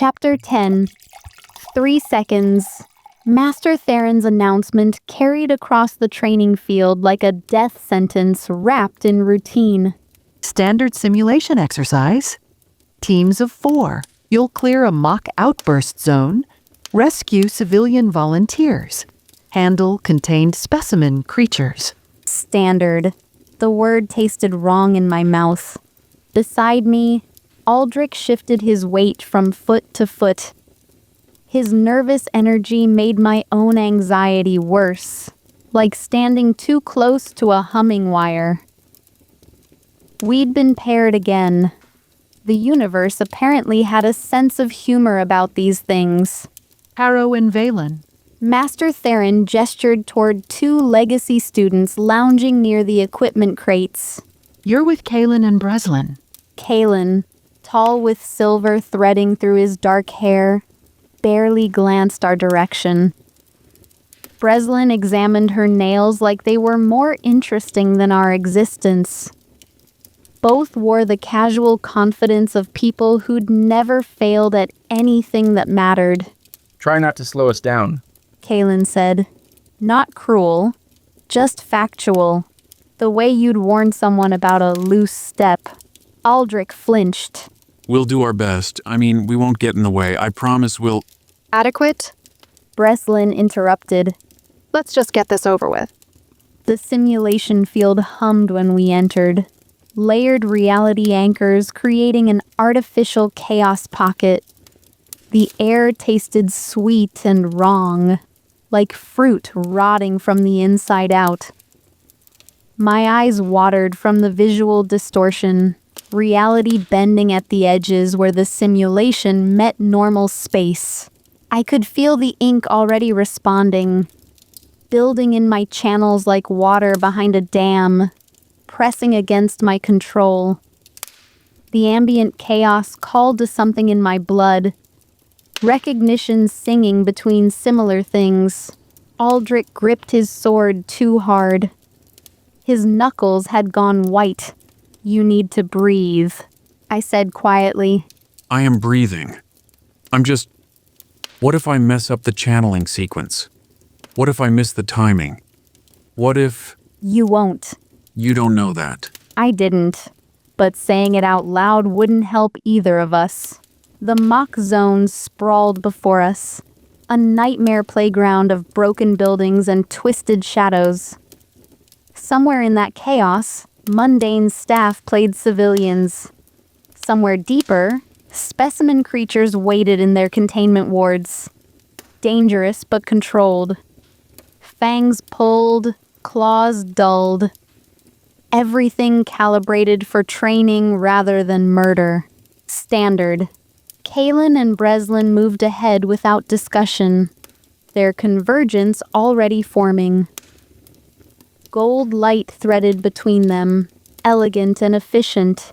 Chapter 10. 3 seconds. Master Theron's announcement carried across the training field like a death sentence wrapped in routine. Standard simulation exercise. Teams of 4. You'll clear a mock outburst zone. Rescue civilian volunteers. Handle contained specimen creatures. Standard. The word tasted wrong in my mouth. Beside me, Aldrich shifted his weight from foot to foot. His nervous energy made my own anxiety worse, like standing too close to a humming wire. We'd been paired again. The universe apparently had a sense of humor about these things. Harrow and Valen. Master Theron gestured toward 2 legacy students lounging near the equipment crates. You're with Kaelin and Breslin. Kaelin, tall with silver threading through his dark hair, barely glanced our direction. Breslin examined her nails like they were more interesting than our existence. Both wore the casual confidence of people who'd never failed at anything that mattered. Try not to slow us down, Kaelin said. Not cruel, just factual. The way you'd warn someone about a loose step. Aldrich flinched. We'll do our best. We won't get in the way. I promise we'll... Adequate? Breslin interrupted. Let's just get this over with. The simulation field hummed when we entered. Layered reality anchors creating an artificial chaos pocket. The air tasted sweet and wrong, like fruit rotting from the inside out. My eyes watered from the visual distortion, reality bending at the edges where the simulation met normal space. I could feel the ink already responding, building in my channels like water behind a dam, pressing against my control. The ambient chaos called to something in my blood. Recognition singing between similar things. Aldrich gripped his sword too hard. His knuckles had gone white. You need to breathe, I said quietly. I am breathing. What if I mess up the channeling sequence? What if I miss the timing? What if... You won't. You don't know that. I didn't. But saying it out loud wouldn't help either of us. The mock zone sprawled before us, a nightmare playground of broken buildings and twisted shadows. Somewhere in that chaos, mundane staff played civilians. Somewhere deeper, specimen creatures waited in their containment wards. Dangerous but controlled. Fangs pulled, claws dulled. Everything calibrated for training rather than murder. Standard. Kaelin and Breslin moved ahead without discussion, their convergence already forming. Gold light threaded between them, elegant and efficient.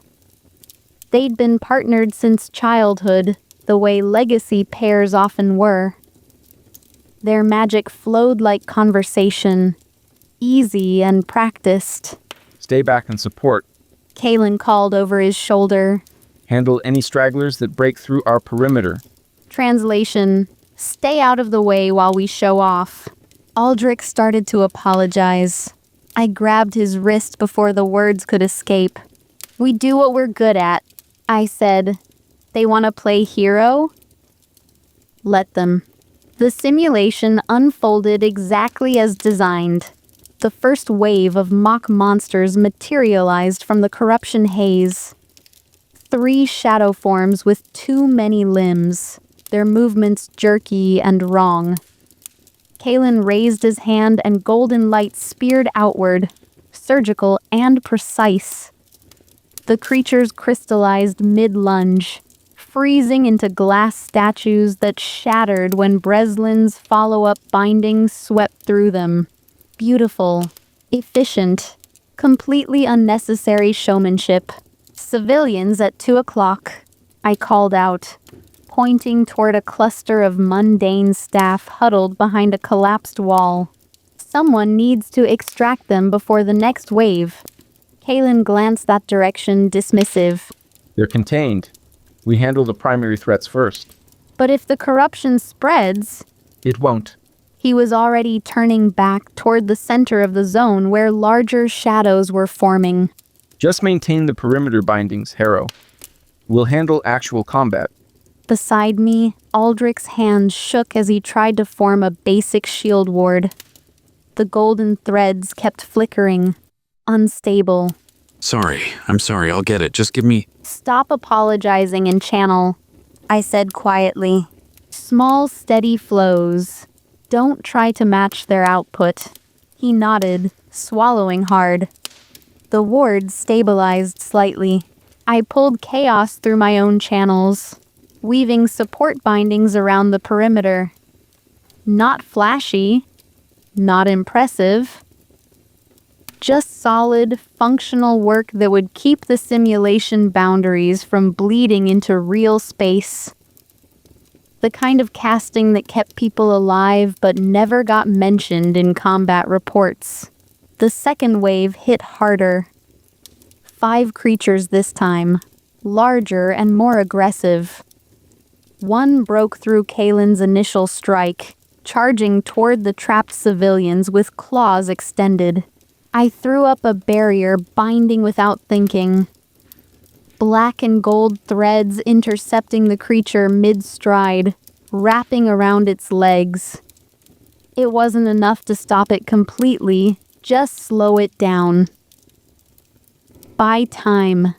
They'd been partnered since childhood, the way legacy pairs often were. Their magic flowed like conversation, easy and practiced. Stay back and support. Kaelin called over his shoulder. Handle any stragglers that break through our perimeter. Translation: stay out of the way while we show off. Aldrich started to apologize. I grabbed his wrist before the words could escape. We do what we're good at, I said. They want to play hero? Let them. The simulation unfolded exactly as designed. The first wave of mock monsters materialized from the corruption haze. 3 shadow forms with too many limbs, their movements jerky and wrong. Kaelin raised his hand and golden light speared outward, surgical and precise. The creatures crystallized mid-lunge, freezing into glass statues that shattered when Breslin's follow-up bindings swept through them. Beautiful, efficient, completely unnecessary showmanship. Civilians at 2 o'clock, I called out, pointing toward a cluster of mundane staff huddled behind a collapsed wall. Someone needs to extract them before the next wave. Kaelin glanced that direction, dismissive. They're contained. We handle the primary threats first. But if the corruption spreads, It won't. he was already turning back toward the center of the zone where larger shadows were forming. Just maintain the perimeter bindings, Harrow. We'll handle actual combat. Beside me, Aldrich's hands shook as he tried to form a basic shield ward. The golden threads kept flickering, unstable. I'm sorry, I'll get it. Just give me... Stop apologizing and channel, I said quietly. Small, steady flows. Don't try to match their output. He nodded, swallowing hard. The ward stabilized slightly. I pulled chaos through my own channels, weaving support bindings around the perimeter. Not flashy, not impressive. Just solid, functional work that would keep the simulation boundaries from bleeding into real space. The kind of casting that kept people alive but never got mentioned in combat reports. The second wave hit harder. 5 creatures this time, larger and more aggressive. One broke through Kalen's initial strike, charging toward the trapped civilians with claws extended. I threw up a barrier, binding without thinking. Black and gold threads intercepting the creature mid-stride, wrapping around its legs. It wasn't enough to stop it completely, just slow it down. By time,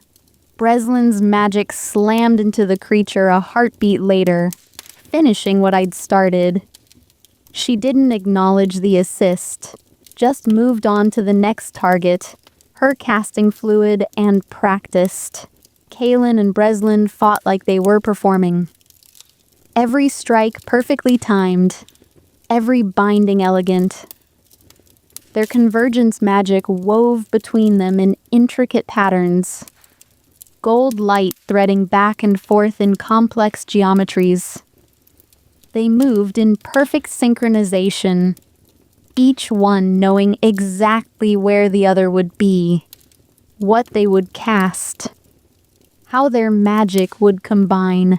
Breslin's magic slammed into the creature a heartbeat later, finishing what I'd started. She didn't acknowledge the assist, just moved on to the next target, her casting fluid and practiced. Kalen and Breslin fought like they were performing. Every strike perfectly timed, every binding elegant. Their convergence magic wove between them in intricate patterns. Gold light threading back and forth in complex geometries. They moved in perfect synchronization, each one knowing exactly where the other would be, what they would cast, how their magic would combine.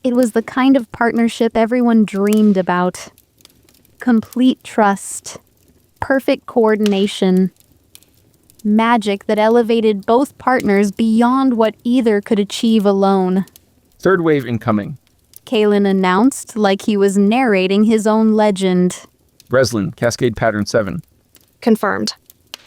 It was the kind of partnership everyone dreamed about. Complete trust, perfect coordination, magic that elevated both partners beyond what either could achieve alone. Third wave incoming. Kalen announced like he was narrating his own legend. Breslin, Cascade Pattern 7. Confirmed.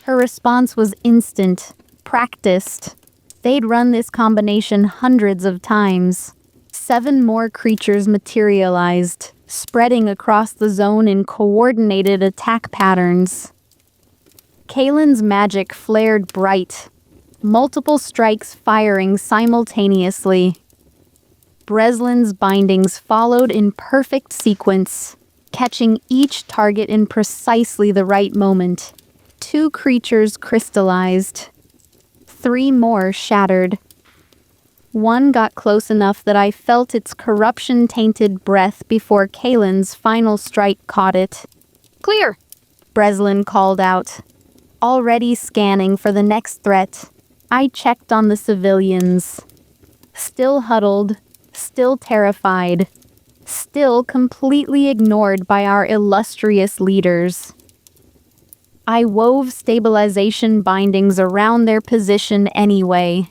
Her response was instant, practiced. They'd run this combination hundreds of times. 7 more creatures materialized, spreading across the zone in coordinated attack patterns. Kalen's magic flared bright, multiple strikes firing simultaneously. Breslin's bindings followed in perfect sequence, catching each target in precisely the right moment. 2 creatures crystallized. 3 more shattered. One got close enough that I felt its corruption-tainted breath before Kalen's final strike caught it. Clear! Breslin called out, already scanning for the next threat. I checked on the civilians. Still huddled, still terrified, still completely ignored by our illustrious leaders. I wove stabilization bindings around their position anyway,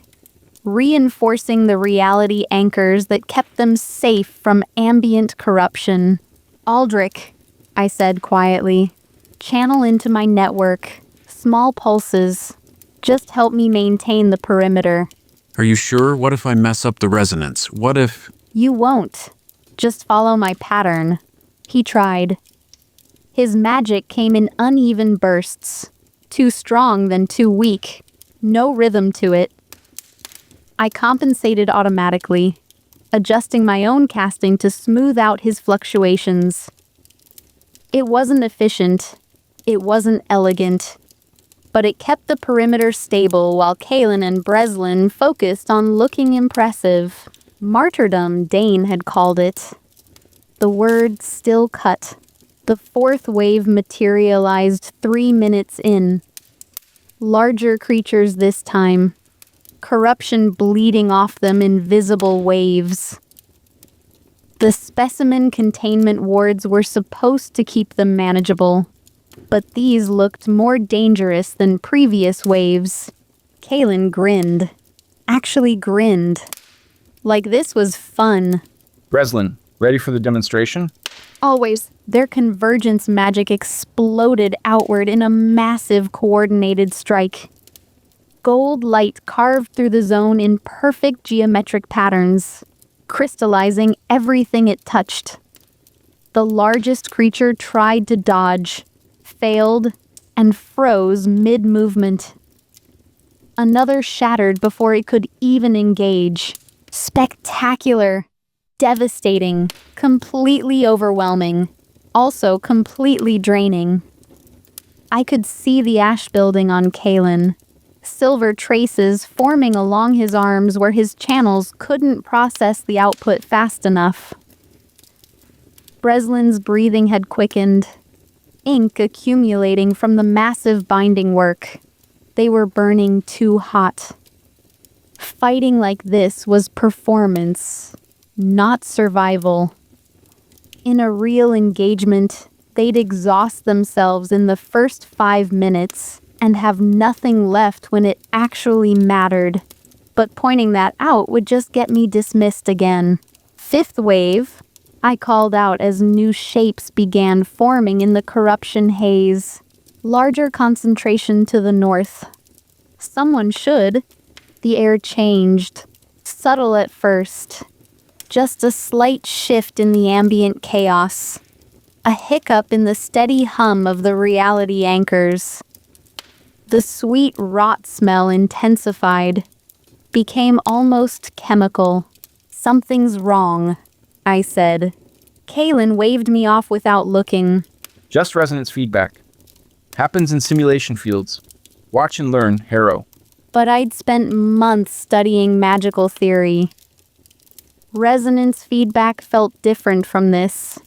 reinforcing the reality anchors that kept them safe from ambient corruption. Aldrich, I said quietly, channel into my network. Small pulses. Just help me maintain the perimeter. Are you sure? What if I mess up the resonance? What if... You won't. Just follow my pattern. He tried. His magic came in uneven bursts. Too strong, then too weak. No rhythm to it. I compensated automatically, adjusting my own casting to smooth out his fluctuations. It wasn't efficient. It wasn't elegant. But it kept the perimeter stable while Kalen and Breslin focused on looking impressive. Martyrdom, Dane had called it. The word still cut. The 4th wave materialized 3 minutes in. Larger creatures this time. Corruption bleeding off them in visible waves. The specimen containment wards were supposed to keep them manageable, but these looked more dangerous than previous waves. Kaylin grinned. Actually grinned. Like this was fun. Breslin, ready for the demonstration? Always. Their convergence magic exploded outward in a massive coordinated strike. Gold light carved through the zone in perfect geometric patterns, crystallizing everything it touched. The largest creature tried to dodge, failed, and froze mid-movement. Another shattered before it could even engage. Spectacular, devastating, completely overwhelming, also completely draining. I could see the ash building on Kaylin, silver traces forming along his arms where his channels couldn't process the output fast enough. Breslin's breathing had quickened, ink accumulating from the massive binding work. They were burning too hot. Fighting like this was performance, not survival. In a real engagement, they'd exhaust themselves in the first 5 minutes and have nothing left when it actually mattered. But pointing that out would just get me dismissed again. Fifth wave, I called out as new shapes began forming in the corruption haze. Larger concentration to the north. Someone should. The air changed. Subtle at first. Just a slight shift in the ambient chaos. A hiccup in the steady hum of the reality anchors. The sweet rot smell intensified. Became almost chemical. Something's wrong, I said. Kaylin waved me off without looking. Just resonance feedback. Happens in simulation fields. Watch and learn, Harrow. But I'd spent months studying magical theory. Resonance feedback felt different from this.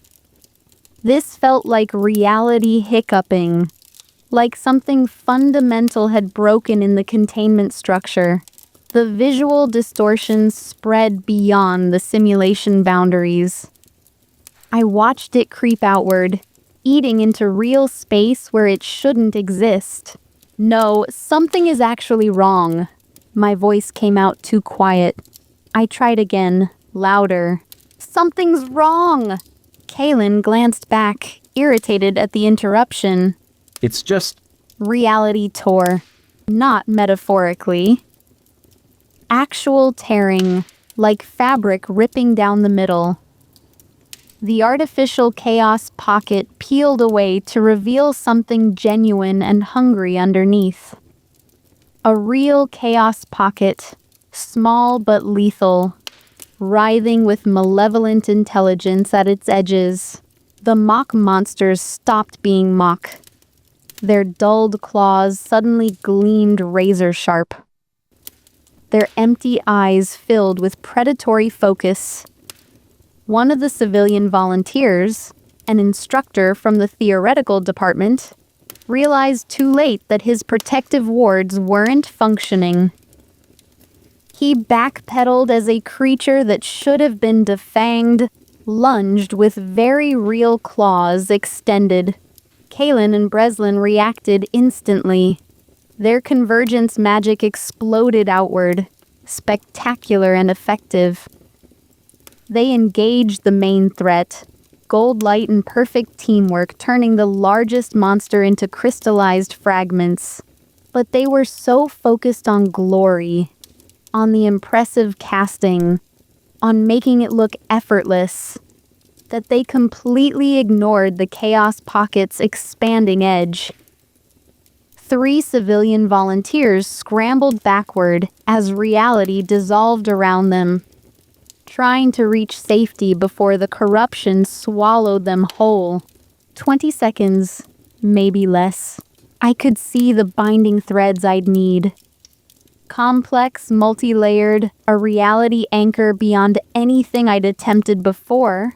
This felt like reality hiccuping, like something fundamental had broken in the containment structure. The visual distortions spread beyond the simulation boundaries. I watched it creep outward, eating into real space where it shouldn't exist. No, something is actually wrong. My voice came out too quiet. I tried again, louder. Something's wrong! Kaylin glanced back, irritated at the interruption. It's just... Reality tore. Not metaphorically. Actual tearing, like fabric ripping down the middle. The artificial chaos pocket peeled away to reveal something genuine and hungry underneath. A real chaos pocket, small but lethal, writhing with malevolent intelligence at its edges. The mock monsters stopped being mock. Their dulled claws suddenly gleamed razor-sharp. Their empty eyes filled with predatory focus. One of the civilian volunteers, an instructor from the theoretical department, realized too late that his protective wards weren't functioning. He backpedaled as a creature that should have been defanged, lunged with very real claws extended. Kaylin and Breslin reacted instantly. Their convergence magic exploded outward, spectacular and effective. They engaged the main threat, gold light and perfect teamwork turning the largest monster into crystallized fragments. But they were so focused on glory, on the impressive casting, on making it look effortless, that they completely ignored the chaos pocket's expanding edge. 3 civilian volunteers scrambled backward as reality dissolved around them, trying to reach safety before the corruption swallowed them whole. 20 seconds, maybe less. I could see the binding threads I'd need. Complex, multi-layered, a reality anchor beyond anything I'd attempted before.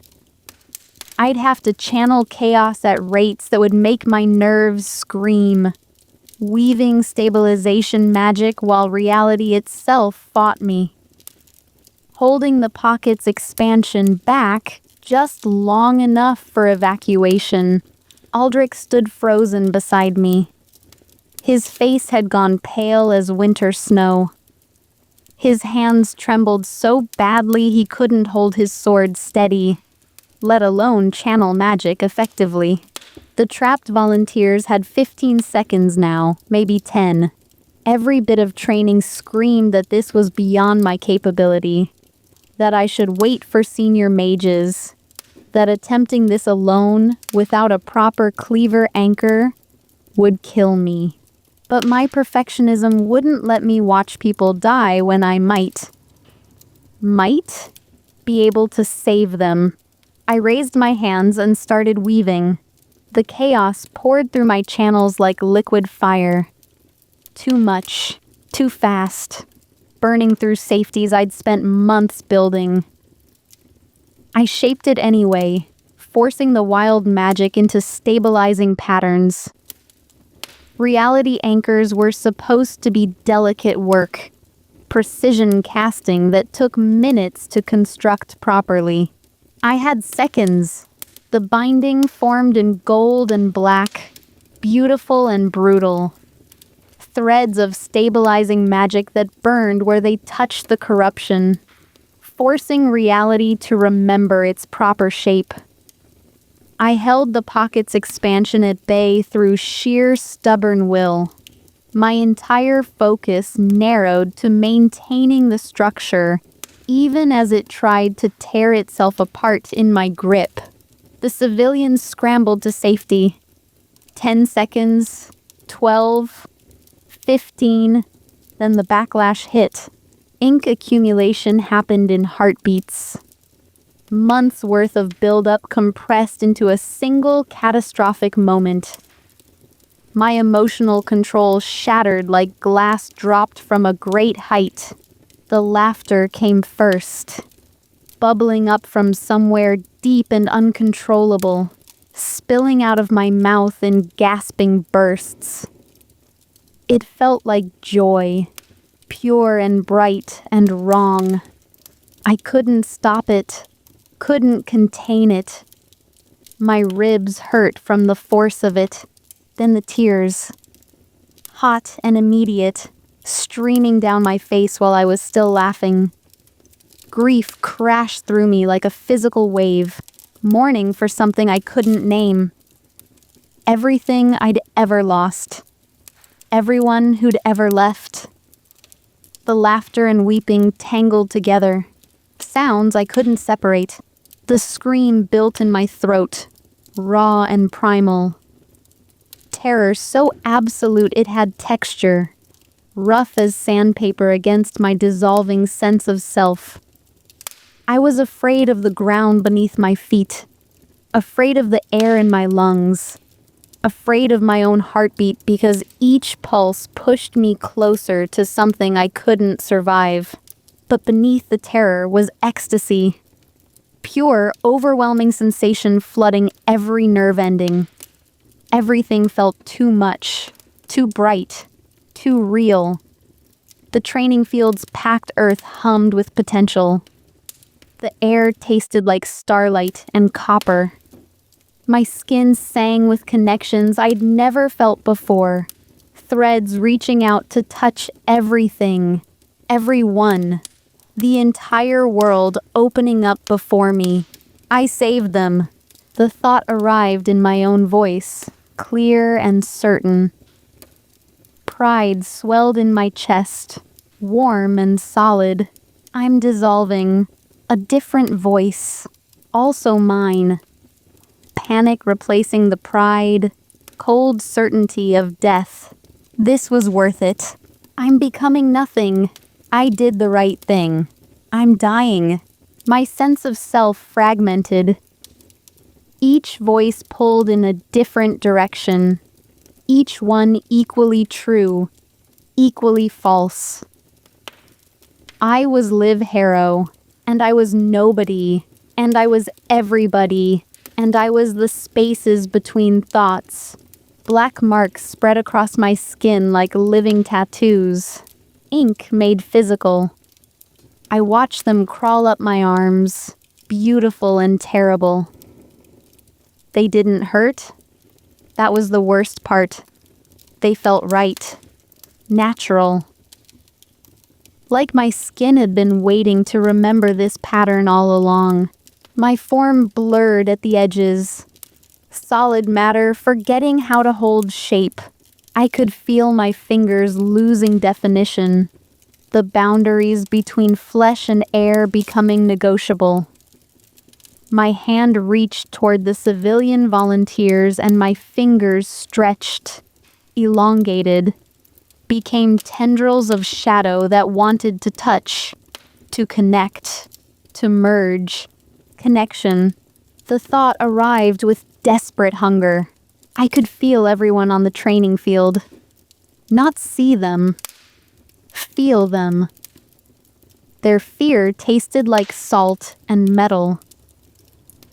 I'd have to channel chaos at rates that would make my nerves scream, weaving stabilization magic while reality itself fought me. Holding the pocket's expansion back just long enough for evacuation. Aldrich stood frozen beside me. His face had gone pale as winter snow. His hands trembled so badly he couldn't hold his sword steady, let alone channel magic effectively. The trapped volunteers had 15 seconds now, maybe 10. Every bit of training screamed that this was beyond my capability, that I should wait for senior mages, that attempting this alone, without a proper cleaver anchor, would kill me. But my perfectionism wouldn't let me watch people die when I might be able to save them. I raised my hands and started weaving. The chaos poured through my channels like liquid fire. Too much, too fast, burning through safeties I'd spent months building. I shaped it anyway, forcing the wild magic into stabilizing patterns. Reality anchors were supposed to be delicate work, precision casting that took minutes to construct properly. I had seconds. The binding formed in gold and black, beautiful and brutal. Threads of stabilizing magic that burned where they touched the corruption, forcing reality to remember its proper shape. I held the pocket's expansion at bay through sheer stubborn will. My entire focus narrowed to maintaining the structure, even as it tried to tear itself apart in my grip. The civilians scrambled to safety. 10 seconds, 12, 15, then the backlash hit. Ink accumulation happened in heartbeats. Months worth of buildup compressed into a single catastrophic moment. My emotional control shattered like glass dropped from a great height. The laughter came first, bubbling up from somewhere deep and uncontrollable, spilling out of my mouth in gasping bursts. It felt like joy, pure and bright and wrong. I couldn't stop it. Couldn't contain it. My ribs hurt from the force of it. Then the tears. Hot and immediate, streaming down my face while I was still laughing. Grief crashed through me like a physical wave, mourning for something I couldn't name. Everything I'd ever lost. Everyone who'd ever left. The laughter and weeping tangled together. Sounds I couldn't separate. The scream built in my throat, raw and primal. Terror so absolute it had texture, rough as sandpaper against my dissolving sense of self. I was afraid of the ground beneath my feet, afraid of the air in my lungs, afraid of my own heartbeat because each pulse pushed me closer to something I couldn't survive. But beneath the terror was ecstasy. Pure, overwhelming sensation flooding every nerve ending. Everything felt too much, too bright, too real. The training field's packed earth hummed with potential. The air tasted like starlight and copper. My skin sang with connections I'd never felt before. Threads reaching out to touch everything, everyone. The entire world opening up before me. I saved them. The thought arrived in my own voice, clear and certain. Pride swelled in my chest, warm and solid. I'm dissolving. A different voice, also mine. Panic replacing the pride, cold certainty of death. This was worth it. I'm becoming nothing. I did the right thing. I'm dying. My sense of self fragmented. Each voice pulled in a different direction. Each one equally true, equally false. I was Liv Harrow, and I was nobody, and I was everybody, and I was the spaces between thoughts. Black marks spread across my skin like living tattoos. Ink made physical. I watched them crawl up my arms, beautiful and terrible. They didn't hurt. That was the worst part. They felt right. Natural. Like my skin had been waiting to remember this pattern all along. My form blurred at the edges. Solid matter forgetting how to hold shape. I could feel my fingers losing definition. The boundaries between flesh and air becoming negotiable. My hand reached toward the civilian volunteers and my fingers stretched, elongated, became tendrils of shadow that wanted to touch, to connect, to merge. Connection. The thought arrived with desperate hunger. I could feel everyone on the training field. Not see them. Feel them. Their fear tasted like salt and metal.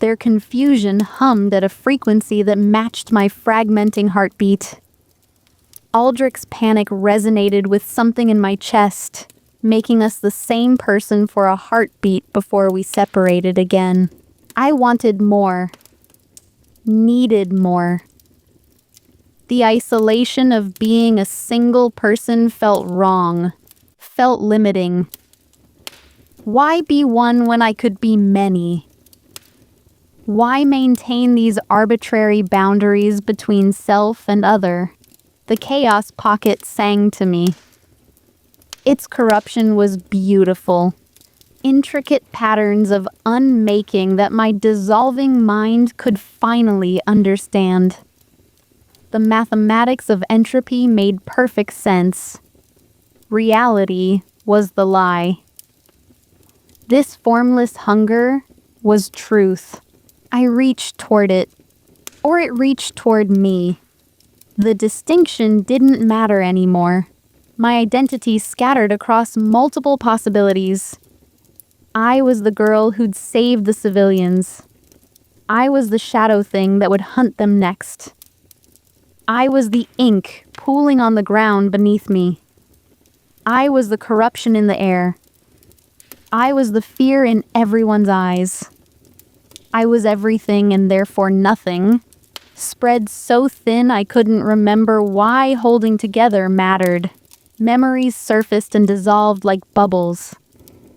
Their confusion hummed at a frequency that matched my fragmenting heartbeat. Aldrich's panic resonated with something in my chest, making us the same person for a heartbeat before we separated again. I wanted more. Needed more. The isolation of being a single person felt wrong, felt limiting. Why be one when I could be many? Why maintain these arbitrary boundaries between self and other? The chaos pocket sang to me. Its corruption was beautiful. Intricate patterns of unmaking that my dissolving mind could finally understand. The mathematics of entropy made perfect sense. Reality was the lie. This formless hunger was truth. I reached toward it, or it reached toward me. The distinction didn't matter anymore. My identity scattered across multiple possibilities. I was the girl who'd saved the civilians. I was the shadow thing that would hunt them next. I was the ink pooling on the ground beneath me. I was the corruption in the air. I was the fear in everyone's eyes. I was everything and therefore nothing, spread so thin I couldn't remember why holding together mattered. Memories surfaced and dissolved like bubbles.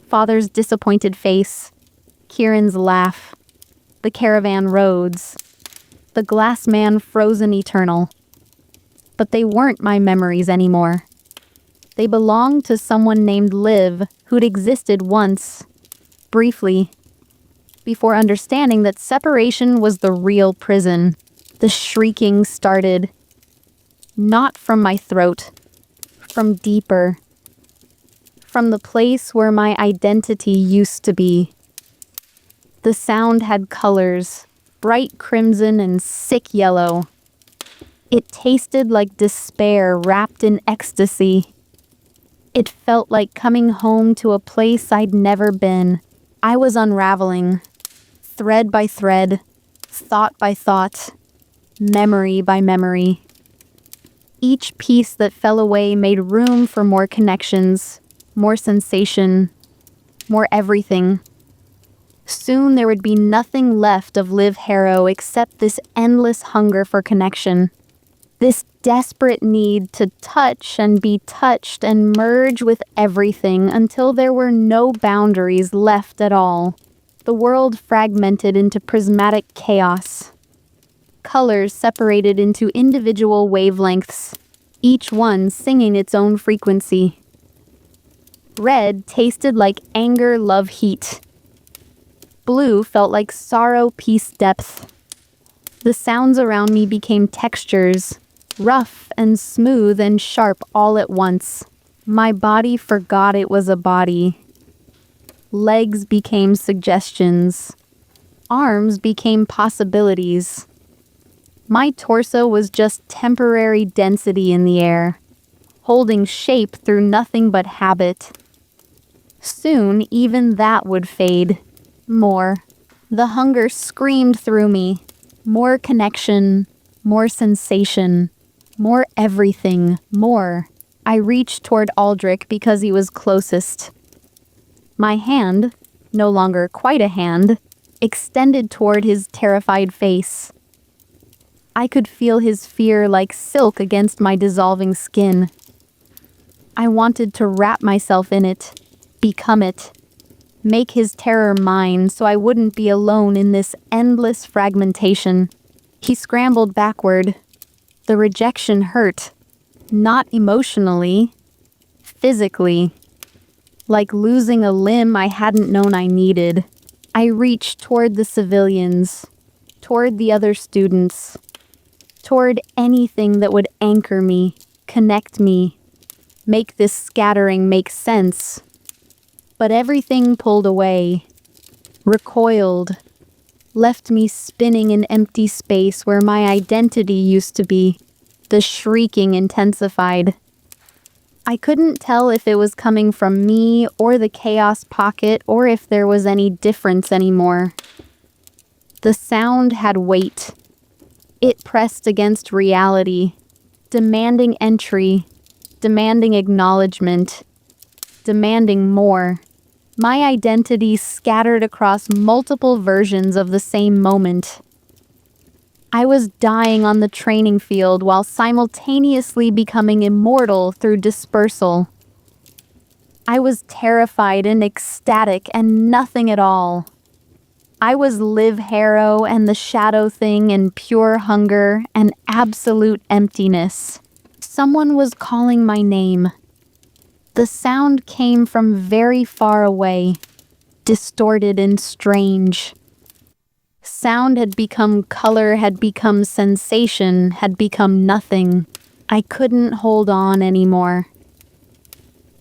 Father's disappointed face, Kieran's laugh, the caravan roads, the glass man frozen eternal. But they weren't my memories anymore. They belonged to someone named Liv, who'd existed once, briefly, before understanding that separation was the real prison. The shrieking started, not from my throat, from deeper, from the place where my identity used to be. The sound had colors, bright crimson and sick yellow. It tasted like despair wrapped in ecstasy. It felt like coming home to a place I'd never been. I was unraveling, thread by thread, thought by thought, memory by memory. Each piece that fell away made room for more connections, more sensation, more everything. Soon there would be nothing left of Liv Harrow except this endless hunger for connection. This desperate need to touch and be touched and merge with everything until there were no boundaries left at all. The world fragmented into prismatic chaos. Colors separated into individual wavelengths, each one singing its own frequency. Red tasted like anger, love, heat. Blue felt like sorrow, peace, depth. The sounds around me became textures, rough and smooth and sharp all at once. My body forgot it was a body. Legs became suggestions. Arms became possibilities. My torso was just temporary density in the air, holding shape through nothing but habit. Soon, even that would fade. More. The hunger screamed through me. More connection, more sensation, more everything, more. I reached toward Aldrich because he was closest. My hand, no longer quite a hand, extended toward his terrified face. I could feel his fear like silk against my dissolving skin. I wanted to wrap myself in it, become it, make his terror mine so I wouldn't be alone in this endless fragmentation. He scrambled backward. The rejection hurt, not emotionally, physically. Like losing a limb I hadn't known I needed. I reached toward the civilians, toward the other students, toward anything that would anchor me, connect me, make this scattering make sense. But everything pulled away, recoiled, left me spinning in empty space where my identity used to be. The shrieking intensified. I couldn't tell if it was coming from me or the chaos pocket or if there was any difference anymore. The sound had weight. It pressed against reality, demanding entry, demanding acknowledgement, demanding more. My identity scattered across multiple versions of the same moment. I was dying on the training field while simultaneously becoming immortal through dispersal. I was terrified and ecstatic and nothing at all. I was Liv Harrow and the shadow thing and pure hunger and absolute emptiness. Someone was calling my name. The sound came from very far away, distorted and strange. Sound had become color, had become sensation, had become nothing. I couldn't hold on anymore.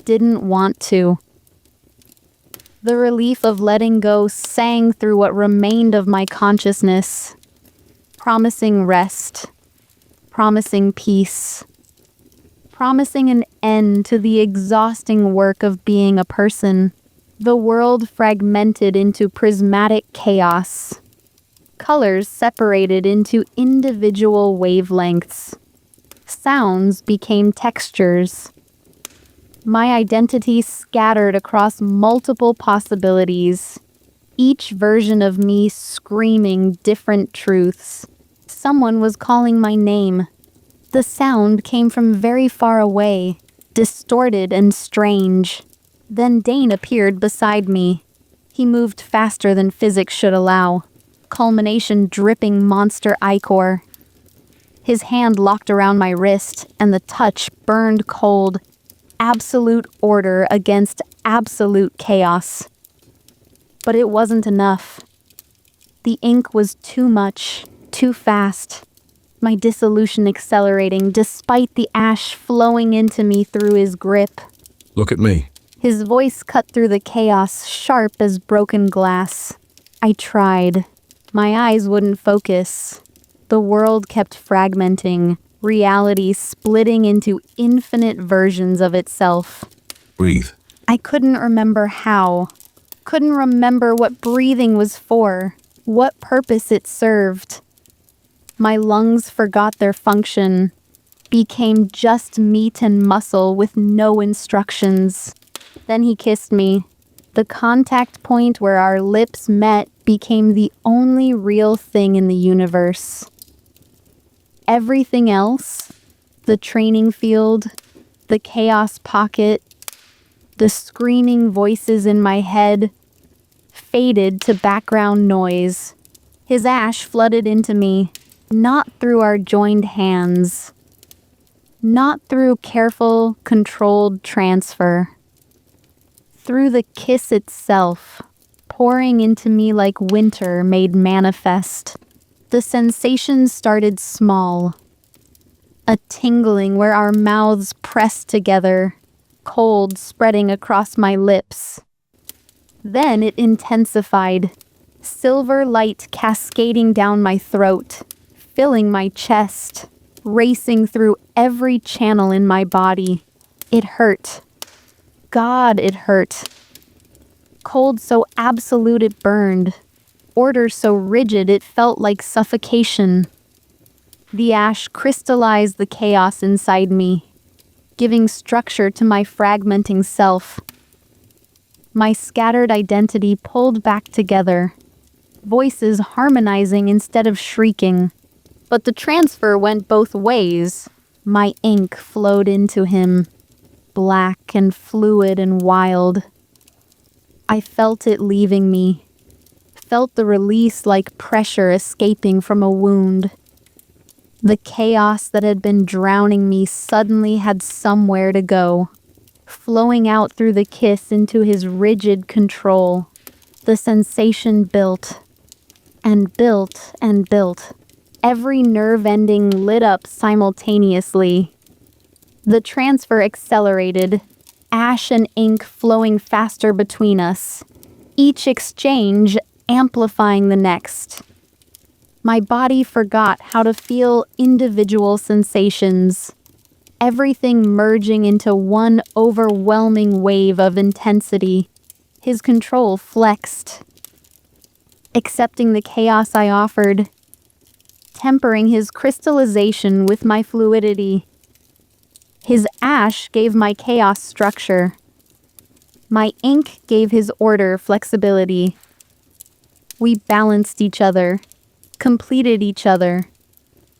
Didn't want to. The relief of letting go sang through what remained of my consciousness, promising rest, promising peace, promising an end to the exhausting work of being a person. The world fragmented into prismatic chaos. Colors separated into individual wavelengths. Sounds became textures. My identity scattered across multiple possibilities, each version of me screaming different truths. Someone was calling my name. The sound came from very far away, distorted and strange. Then Dane appeared beside me. He moved faster than physics should allow. Culmination dripping monster ichor. His hand locked around my wrist, and the touch burned cold. Absolute order against absolute chaos. But it wasn't enough. The ink was too much, too fast. My dissolution accelerating despite the ash flowing into me through his grip. Look at me. His voice cut through the chaos, sharp as broken glass. I tried. My eyes wouldn't focus. The world kept fragmenting, reality splitting into infinite versions of itself. Breathe. I couldn't remember how. Couldn't remember what breathing was for, what purpose it served. My lungs forgot their function, became just meat and muscle with no instructions. Then he kissed me. The contact point where our lips met became the only real thing in the universe. Everything else, the training field, the chaos pocket, the screaming voices in my head, faded to background noise. His ash flooded into me, not through our joined hands, not through careful, controlled transfer. Through the kiss itself, pouring into me like winter made manifest. The sensation started small. A tingling where our mouths pressed together, cold spreading across my lips. Then it intensified, silver light cascading down my throat, filling my chest, racing through every channel in my body. It hurt. God, it hurt. Cold so absolute it burned. Order so rigid it felt like suffocation. The ash crystallized the chaos inside me, giving structure to my fragmenting self. My scattered identity pulled back together, voices harmonizing instead of shrieking. But the transfer went both ways. My ink flowed into him, black and fluid and wild. I felt it leaving me, felt the release like pressure escaping from a wound. The chaos that had been drowning me suddenly had somewhere to go, flowing out through the kiss into his rigid control. The sensation built, and built, and built. Every nerve ending lit up simultaneously. The transfer accelerated, ash and ink flowing faster between us, each exchange amplifying the next. My body forgot how to feel individual sensations, everything merging into one overwhelming wave of intensity. His control flexed, accepting the chaos I offered, tempering his crystallization with my fluidity. His ash gave my chaos structure. My ink gave his order flexibility. We balanced each other, completed each other.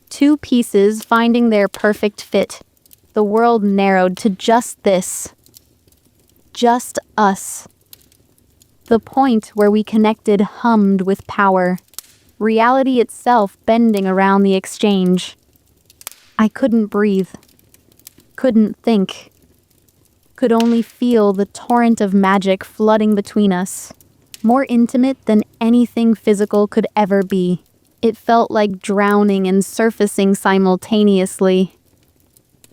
Two pieces finding their perfect fit. The world narrowed to just this. Just us. The point where we connected hummed with power, reality itself bending around the exchange. I couldn't breathe, couldn't think, could only feel the torrent of magic flooding between us, more intimate than anything physical could ever be. It felt like drowning and surfacing simultaneously,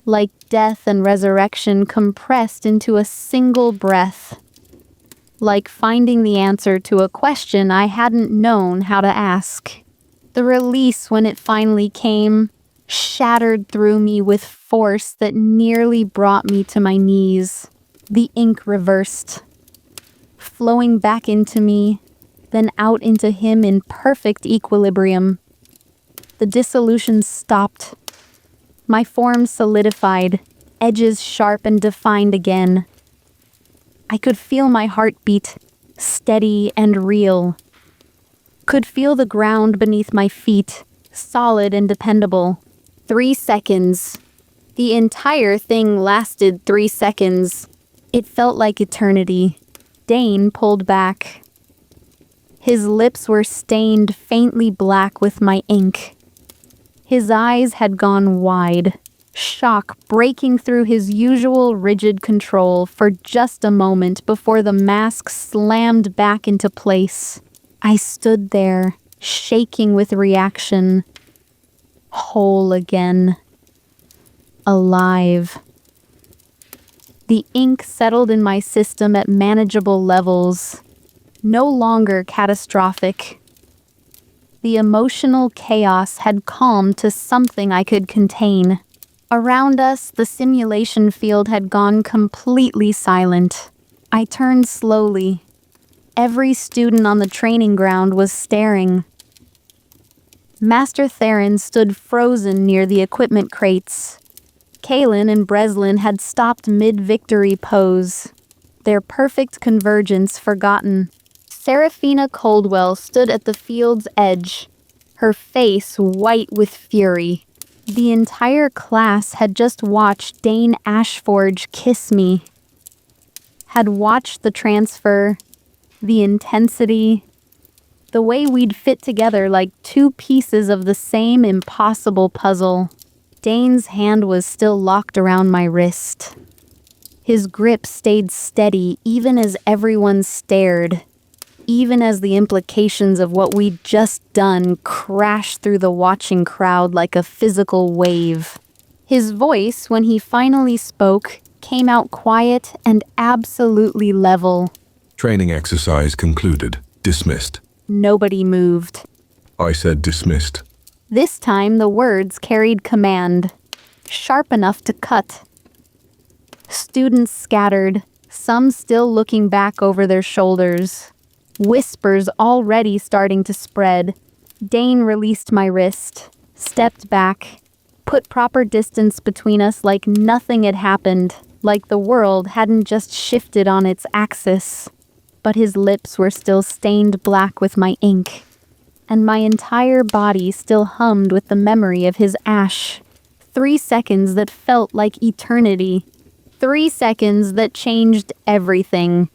like death and resurrection compressed into a single breath. Like finding the answer to a question I hadn't known how to ask. The release, when it finally came, shattered through me with force that nearly brought me to my knees. The ink reversed, flowing back into me, then out into him in perfect equilibrium. The dissolution stopped. My form solidified, edges sharp and defined again. I could feel my heartbeat, steady and real. Could feel the ground beneath my feet, solid and dependable. 3 seconds. The entire thing lasted 3 seconds. It felt like eternity. Dane pulled back. His lips were stained faintly black with my ink. His eyes had gone wide, shock breaking through his usual rigid control for just a moment before the mask slammed back into place. I stood there, shaking with reaction. Whole again. Alive. The ink settled in my system at manageable levels, no longer catastrophic. The emotional chaos had calmed to something I could contain. Around us, the simulation field had gone completely silent. I turned slowly. Every student on the training ground was staring. Master Theron stood frozen near the equipment crates. Kaelin and Breslin had stopped mid-victory pose, their perfect convergence forgotten. Seraphina Coldwell stood at the field's edge, her face white with fury. The entire class had just watched Dane Ashforge kiss me. Had watched the transfer, the intensity, the way we'd fit together like two pieces of the same impossible puzzle. Dane's hand was still locked around my wrist. His grip stayed steady even as everyone stared, even as the implications of what we'd just done crashed through the watching crowd like a physical wave. His voice, when he finally spoke, came out quiet and absolutely level. Training exercise concluded. Dismissed. Nobody moved. I said dismissed. This time the words carried command, sharp enough to cut. Students scattered, some still looking back over their shoulders. Whispers already starting to spread. Dane released my wrist, stepped back, put proper distance between us like nothing had happened, like the world hadn't just shifted on its axis. but his lips were still stained black with my ink, and my entire body still hummed with the memory of his ash. 3 seconds that felt like eternity. 3 seconds that changed everything.